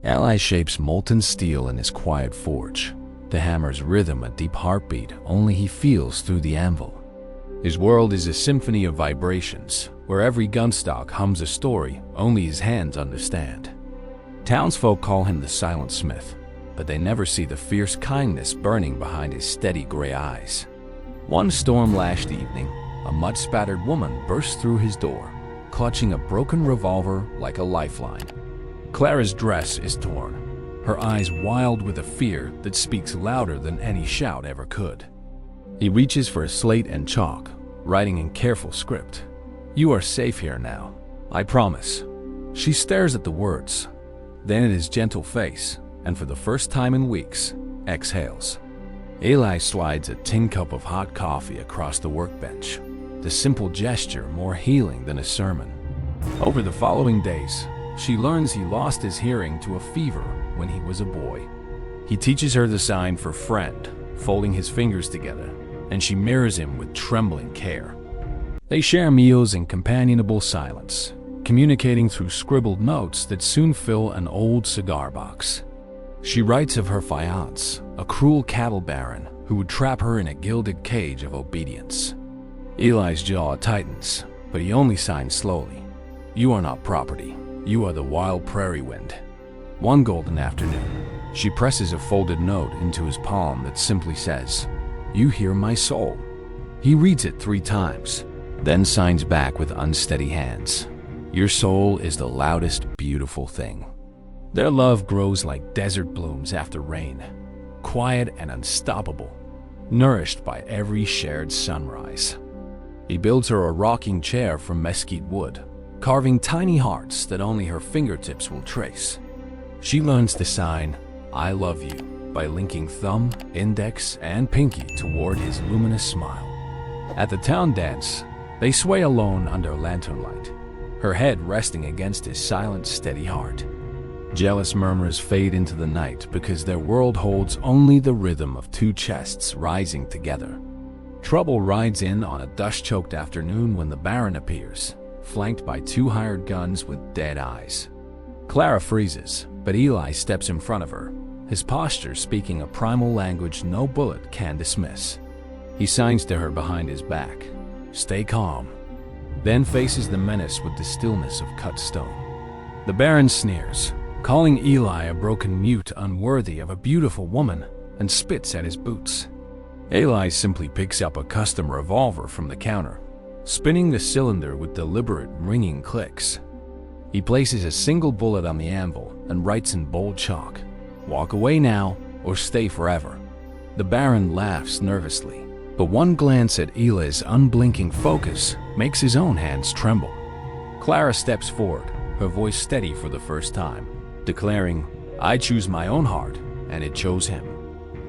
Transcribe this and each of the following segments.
Eli shapes molten steel in his quiet forge. The hammer's rhythm a deep heartbeat only he feels through the anvil. His world is a symphony of vibrations, where every gunstock hums a story only his hands understand. Townsfolk call him the silent smith, but they never see the fierce kindness burning behind his steady gray eyes. One storm-lashed evening, a mud-spattered woman burst through his door, clutching a broken revolver like a lifeline. Clara's dress is torn, her eyes wild with a fear that speaks louder than any shout ever could. He reaches for a slate and chalk, writing in careful script, "You are safe here now, I promise." She stares at the words, then at his gentle face, and for the first time in weeks, exhales. Eli slides a tin cup of hot coffee across the workbench, the simple gesture more healing than a sermon. Over the following days, she learns he lost his hearing to a fever when he was a boy. He teaches her the sign for friend, folding his fingers together, and she mirrors him with trembling care. They share meals in companionable silence, communicating through scribbled notes that soon fill an old cigar box. She writes of her fiancé, a cruel cattle baron who would trap her in a gilded cage of obedience. Eli's jaw tightens, but he only signs slowly. "You are not property. You are the wild prairie wind." One golden afternoon, she presses a folded note into his palm that simply says, "You hear my soul." He reads it 3 times, then signs back with unsteady hands, "Your soul is the loudest, beautiful thing." Their love grows like desert blooms after rain, quiet and unstoppable, nourished by every shared sunrise. He builds her a rocking chair from mesquite wood, carving tiny hearts that only her fingertips will trace. She learns the sign, "I love you," by linking thumb, index, and pinky toward his luminous smile. At the town dance, they sway alone under lantern light, her head resting against his silent, steady heart. Jealous murmurs fade into the night because their world holds only the rhythm of 2 chests rising together. Trouble rides in on a dust-choked afternoon when the Baron appears, flanked by 2 hired guns with dead eyes. Clara freezes, but Eli steps in front of her, his posture speaking a primal language no bullet can dismiss. He signs to her behind his back, "Stay calm," then faces the menace with the stillness of cut stone. The Baron sneers, calling Eli a broken mute unworthy of a beautiful woman, and spits at his boots. Eli simply picks up a custom revolver from the counter, spinning the cylinder with deliberate ringing clicks. He places a single bullet on the anvil and writes in bold chalk, "Walk away now or stay forever." The Baron laughs nervously, but one glance at Eli's unblinking focus makes his own hands tremble. Clara steps forward, her voice steady for the first time, declaring, "I choose my own heart, and it chose him."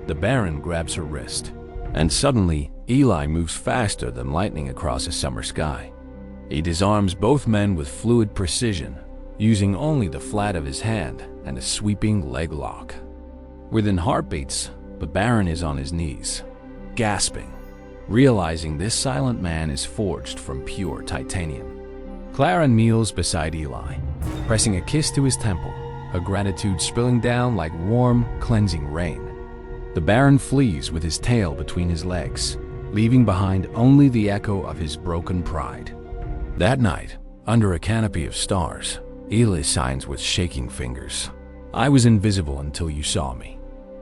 The Baron grabs her wrist, and suddenly Eli moves faster than lightning across a summer sky. He disarms both men with fluid precision, using only the flat of his hand and a sweeping leg lock. Within heartbeats, the Baron is on his knees, gasping, realizing this silent man is forged from pure titanium. Clara kneels beside Eli, pressing a kiss to his temple, her gratitude spilling down like warm, cleansing rain. The Baron flees with his tail between his legs, leaving behind only the echo of his broken pride. That night, under a canopy of stars, Eli signs with shaking fingers, "I was invisible until you saw me."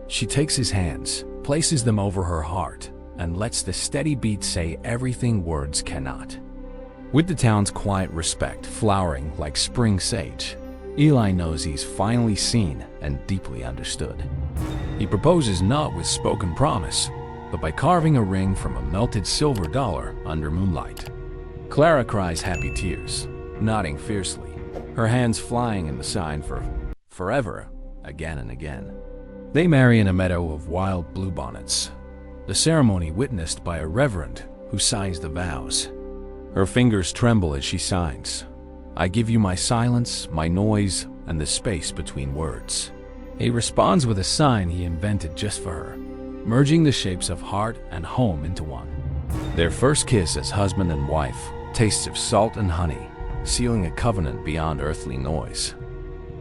She takes his hands, places them over her heart, and lets the steady beat say everything words cannot. With the town's quiet respect flowering like spring sage, Eli knows he's finally seen and deeply understood. He proposes not with spoken promise, but by carving a ring from a melted silver dollar under moonlight. Clara cries happy tears, nodding fiercely, her hands flying in the sign for forever again and again. They marry in a meadow of wild bluebonnets, the ceremony witnessed by a reverend who signs the vows. Her fingers tremble as she signs, "I give you my silence, my noise, and the space between words." He responds with a sign he invented just for her, merging the shapes of heart and home into one. Their first kiss as husband and wife tastes of salt and honey, sealing a covenant beyond earthly noise.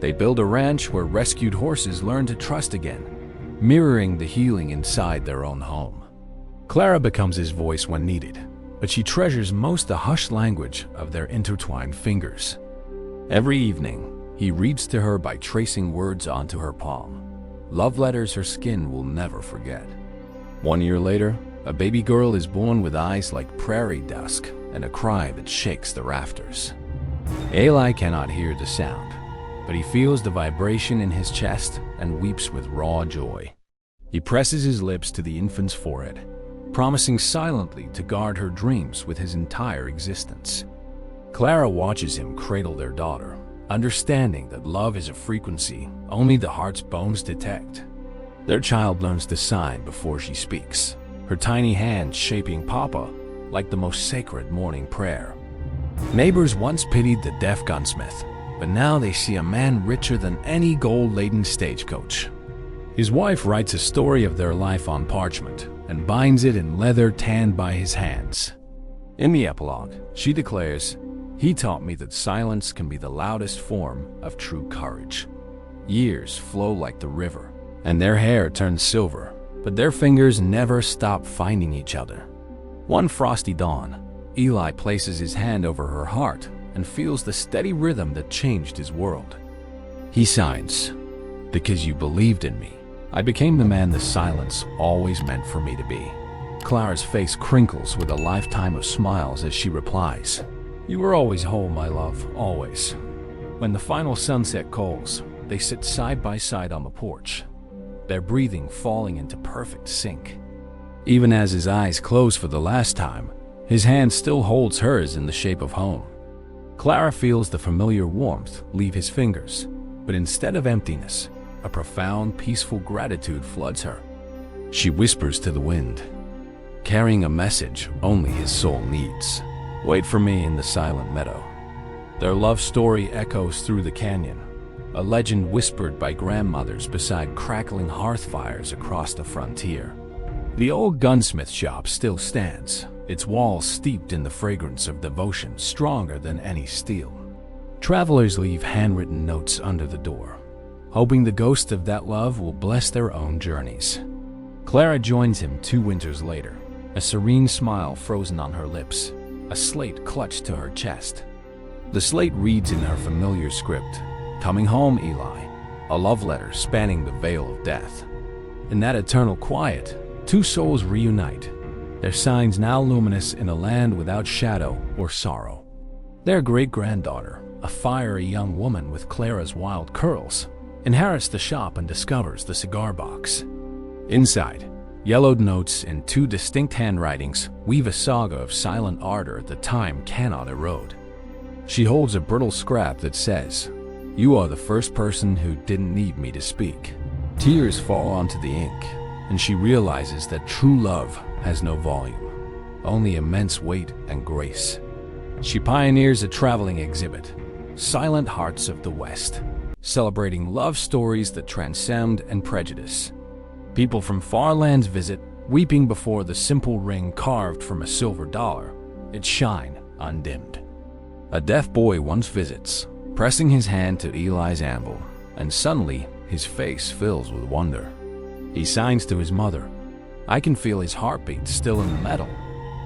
They build a ranch where rescued horses learn to trust again, mirroring the healing inside their own home. Clara becomes his voice when needed, but she treasures most the hushed language of their intertwined fingers. Every evening, he reads to her by tracing words onto her palm, love letters her skin will never forget. 1 year later, a baby girl is born with eyes like prairie dusk and a cry that shakes the rafters. Eli cannot hear the sound, but he feels the vibration in his chest and weeps with raw joy. He presses his lips to the infant's forehead, promising silently to guard her dreams with his entire existence. Clara watches him cradle their daughter, understanding that love is a frequency only the heart's bones detect. Their child learns to sign before she speaks, her tiny hand shaping Papa like the most sacred morning prayer. Neighbors once pitied the deaf gunsmith, but now they see a man richer than any gold-laden stagecoach. His wife writes a story of their life on parchment and binds it in leather tanned by his hands. In the epilogue, she declares, "He taught me that silence can be the loudest form of true courage." Years flow like the river, and their hair turns silver, but their fingers never stop finding each other. One frosty dawn, Eli places his hand over her heart and feels the steady rhythm that changed his world. He signs, "Because you believed in me, I became the man the silence always meant for me to be." Clara's face crinkles with a lifetime of smiles as she replies, "You were always whole, my love, always." When the final sunset calls, they sit side by side on the porch, their breathing falling into perfect sync. Even as his eyes close for the last time, his hand still holds hers in the shape of home. Clara feels the familiar warmth leave his fingers, but instead of emptiness, a profound, peaceful gratitude floods her. She whispers to the wind, carrying a message only his soul needs. "Wait for me in the silent meadow." Their love story echoes through the canyon, a legend whispered by grandmothers beside crackling hearth fires across the frontier. The old gunsmith shop still stands, its walls steeped in the fragrance of devotion stronger than any steel. Travelers leave handwritten notes under the door, hoping the ghost of that love will bless their own journeys. Clara joins him 2 winters later, a serene smile frozen on her lips, a slate clutched to her chest. The slate reads in her familiar script, "Coming home, Eli," a love letter spanning the veil of death. In that eternal quiet, 2 souls reunite, their signs now luminous in a land without shadow or sorrow. Their great-granddaughter, a fiery young woman with Clara's wild curls, inherits the shop and discovers the cigar box. Inside, yellowed notes in 2 distinct handwritings weave a saga of silent ardor that time cannot erode. She holds a brittle scrap that says, "You are the first person who didn't need me to speak." Tears fall onto the ink, and she realizes that true love has no volume, only immense weight and grace. She pioneers a traveling exhibit, Silent Hearts of the West, celebrating love stories that transcend and prejudice. People from far lands visit, weeping before the simple ring carved from a silver dollar, its shine undimmed. A deaf boy once visits, pressing his hand to Eli's anvil, and suddenly his face fills with wonder. He signs to his mother. I can feel his heartbeat still in the metal,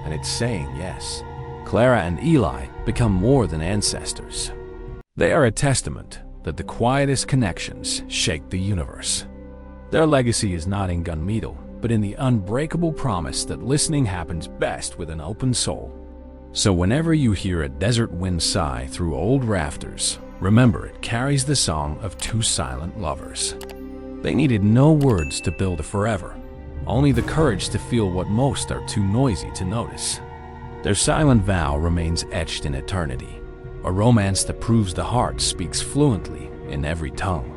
and it's saying yes. Clara and Eli become more than ancestors. They are a testament that the quietest connections shake the universe. Their legacy is not in gunmetal, but in the unbreakable promise that listening happens best with an open soul. So whenever you hear a desert wind sigh through old rafters, remember it carries the song of 2 silent lovers. They needed no words to build a forever, only the courage to feel what most are too noisy to notice. Their silent vow remains etched in eternity, a romance that proves the heart speaks fluently in every tongue.